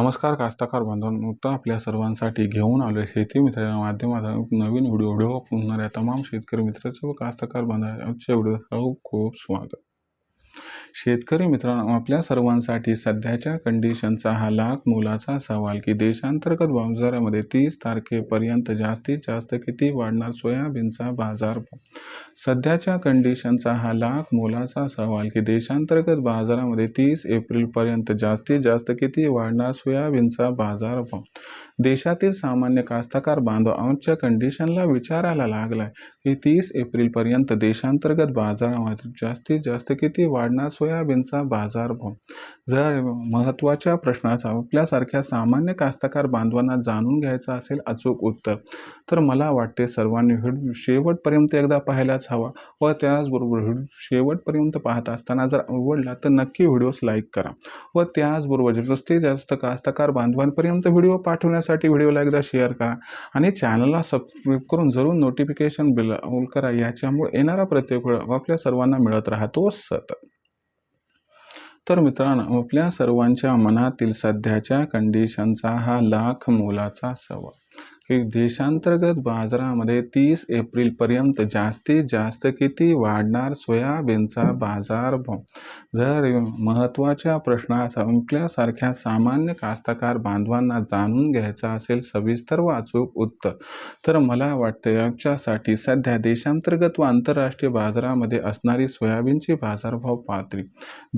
नमस्कार कास्तकार बांधवांनो, तर आपल्या सर्वांसाठी घेऊन आलो शेती मित्राच्या माध्यमातून नवीन व्हिडिओ पुनणाऱ्या तमाम शेतकरी मित्रांचे व कास्तकार बांधवांच्या आजच्या व्हिडिओत खूप खूप स्वागत। शेतकरी मित्रांनो, आपल्या सर्वांसाठी सध्याच्या कंडिशनचा हा लाख मोलाचा सवाल की देशांतर्गत बाजारामध्ये 30 तारखेपर्यंत जास्तीत जास्त किती वाढणार सोयाबीनचा बाजारभाव। सध्याच्या कंडिशनचा हा लाख मोलाचा सवाल की देशांतर्गत बाजारामध्ये 30 एप्रिलपर्यंत जास्तीत जास्त किती वाढणार सोयाबीनचा बाजारभाव। देशातील सामान्य कास्तकार बांधव आजच्या कंडिशनला विचारायला लागलाय की 30 एप्रिलपर्यंत देशांतर्गत बाजारामध्ये जास्तीत जास्त किती वाढणार सोयाबीनचा बाजारभाव। जर महत्त्वाच्या प्रश्नाचा आपल्यासारख्या सामान्य कास्तकार बांधवांना जाणून घ्यायचं असेल अचूक उत्तर, तर मला वाटते सर्वांनी व्हिडिओ शेवटपर्यंत एकदा पाहायलाच हवा व त्याचबरोबर व्हिडिओ शेवटपर्यंत पाहत असताना जर आवडला तर नक्की व्हिडिओस लाईक करा व त्याचबरोबर जास्तीत जास्त कास्तकार बांधवांपर्यंत व्हिडिओ पाठवण्यासाठी व्हिडिओला एकदा शेअर करा आणि चॅनलला सबस्क्राईब करून जरूर नोटिफिकेशन बेल ऑल करा। याच्यामुळे येणारा प्रत्येक व्हिडिओ आपल्या सर्वांना मिळत राहतो सतत। तर मित्रांनो, आपल्या सर्वांच्या मनातील सध्याच्या कंडिशनचा हा लाख मोलाचा सवाल की देशांतर्गत बाजारामध्ये 30 एप्रिलपर्यंत जास्तीत जास्त किती वाढणार सोयाबीनचा बाजारभाव। जर महत्त्वाच्या प्रश्नाचा आपल्यासारख्या सामान्य कास्तकार बांधवांना जाणून घ्यायचा असेल सविस्तर व अचूक उत्तर, तर मला वाटते याच्यासाठी सध्या देशांतर्गत व आंतरराष्ट्रीय बाजारामध्ये असणारी सोयाबीनची बाजारभाव पातळी,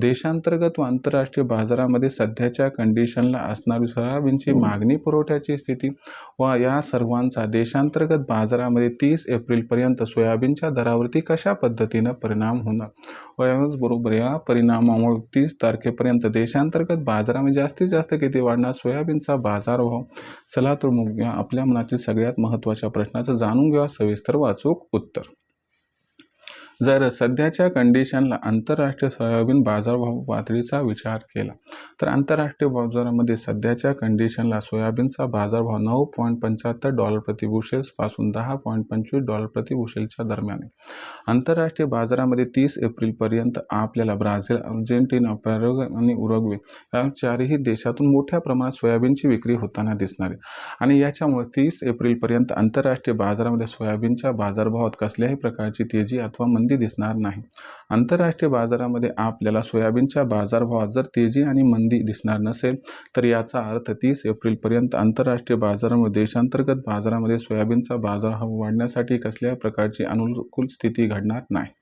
देशांतर्गत व आंतरराष्ट्रीय बाजारामध्ये सध्याच्या कंडिशनला असणारी सोयाबीनची मागणी पुरवठ्याची स्थिती व या सर्वांचा देशांतर्गत बाजारामध्ये 30 एप्रिलपर्यंत सोयाबीनच्या दरावरती कशा पद्धतीने परिणाम होणार व याचबरोबर या परिणामामुळे 30 तारखेपर्यंत देशांतर्गत बाजारामध्ये जास्तीत जास्त किती वाढणार सोयाबीनचा बाजारभाव। चला तर मग आपल्या मनातील सगळ्यात महत्त्वाच्या प्रश्नाचं जाणून घ्या सविस्तर व अचूक उत्तर। जर सध्याच्या कंडिशनला आंतरराष्ट्रीय सोयाबीन बाजारभाव पातळीचा विचार केला तर आंतरराष्ट्रीय बाजारामध्ये सध्याच्या कंडिशनला सोयाबीनचा बाजारभाव $9.75 प्रति बुशेल पासून $10.25 प्रति बुशेलच्या दरम्यान आहे। आंतरराष्ट्रीय बाजारामध्ये 30 एप्रिलपर्यंत आपल्याला ब्राझील, अर्जेंटिना, पॅराग्वे आणि उरुग्वे या चारही देशातून मोठ्या प्रमाणात सोयाबीनची विक्री होताना दिसणार आहे आणि याच्यामुळे 30 एप्रिलपर्यंत आंतरराष्ट्रीय बाजारामध्ये सोयाबीनच्या बाजारभावात कसल्याही प्रकारची तेजी अथवा मंदी दिसणार नाही। आंतरराष्ट्रीय बाजारामध्ये आपल्याला सोयाबीनच्या बाजारभावात जर तेजी आणि मंदी दिसणार नसेल तर याचा अर्थ 30 एप्रिलपर्यंत आंतरराष्ट्रीय बाजारामध्ये देशांतर्गत बाजारामध्ये सोयाबीनचा बाजारभाव वाढण्यासाठी कसल्याही प्रकारची अनुकूल स्थिती घडणार नाही।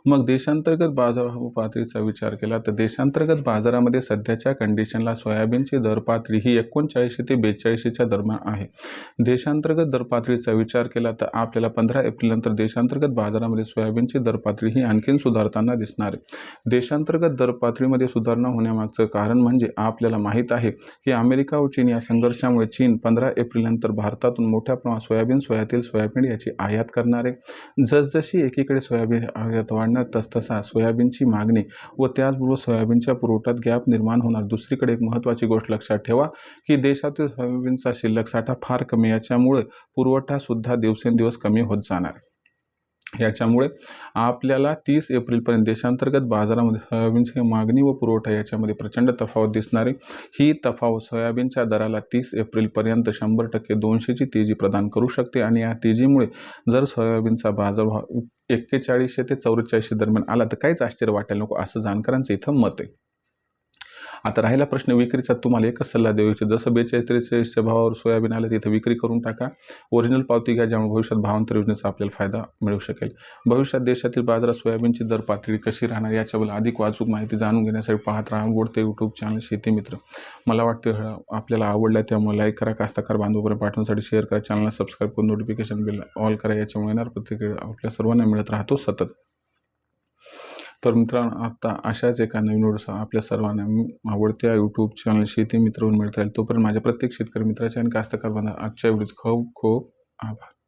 मग देशांतर्गत बाजारभाव पातळीचा विचार केला तर देशांतर्गत बाजारामध्ये सध्याच्या कंडिशनला सोयाबीनची दर पातळी ही 39 ते 42च्या दरम्यान आहे। देशांतर्गत दर पातळीचा विचार केला तर आपल्याला 15 एप्रिलनंतर देशांतर्गत बाजारामध्ये सोयाबीनची दर पातळी ही आणखीन सुधारताना दिसणार आहे। देशांतर्गत दर पातळीमध्ये सुधारणा होण्यामागचं कारण म्हणजे आपल्याला माहीत आहे की अमेरिका व चीन या संघर्षामुळे चीन 15 एप्रिलनंतर भारतातून मोठ्या प्रमाणात सोयाबीन याची आयात करणार आहे। जसजशी एकीकडे सोयाबीन आयात वाढणार तसतसा सोयाबीनची मागणी व त्याचबरोबर सोयाबीनच्या पुरवठ्यात गॅप निर्माण होणार। दुसरीकडे एक महत्त्वाची गोष्ट लक्षात ठेवा की देशातील सोयाबीनचा शिल्लक साठा फार कमी, याच्यामुळे पुरवठा सुद्धा दिवसेंदिवस कमी होत जाणार आहे। याच्यामुळे आपल्याला 30 एप्रिलपर्यंत देशांतर्गत बाजारामध्ये सोयाबीनची मागणी व पुरवठा याच्यामध्ये प्रचंड तफावत दिसणार आहे। ही तफावत सोयाबीनच्या दराला 30 एप्रिलपर्यंत 100% 200ची तेजी प्रदान करू शकते आणि या तेजीमुळे जर सोयाबीनचा बाजारभाव 41 ते 44 दरम्यान आला तर काहीच आश्चर्य वाटायला नको, असं जाणकारांचं इथं मत आहे। आता राहिला प्रश्न विक्रीचा, तुम्हाला एकच सल्ला देऊ इच्छितो, जसं 42-43च्या भावावर सोयाबीन आलं तिथं विक्री करून टाका, ओरिजिनल पावती घ्या, ज्यामुळे भविष्यात भावांतर योजनेचा आपल्याला फायदा मिळू शकेल। भविष्यात देशातील बाजारात सोयाबीनची दर पातळी कशी राहणार याच्याबद्दल अधिक वाचूक माहिती जाणून घेण्यासाठी पाहत राहा आवडते यूट्यूब चॅनल शेती मित्र। मला वाटतं आपल्याला आवडलं, त्यामुळे लाईक करा, कास्तकार बांधवांपर्यंत पाठवण्यासाठी शेअर करा, चॅनलला सबस्क्राईब करून नोटिफिकेशन बेल ऑल करा, याच्यामुळे येणार प्रत्येक आपल्या सर्वांना मिळत राहतो सतत। तर मित्रांनो, आता अशाच एका नवीन व्हिडिओ आपल्या सर्वांना आवडत्या यूट्यूब चॅनल शेती मित्रवरून मिळत राहील। तोपर्यंत माझ्या प्रत्येक शेतकरी मित्राच्या आणि कास्तकार बांधवांना आजच्या व्हिडिओत खूप खूप आभार।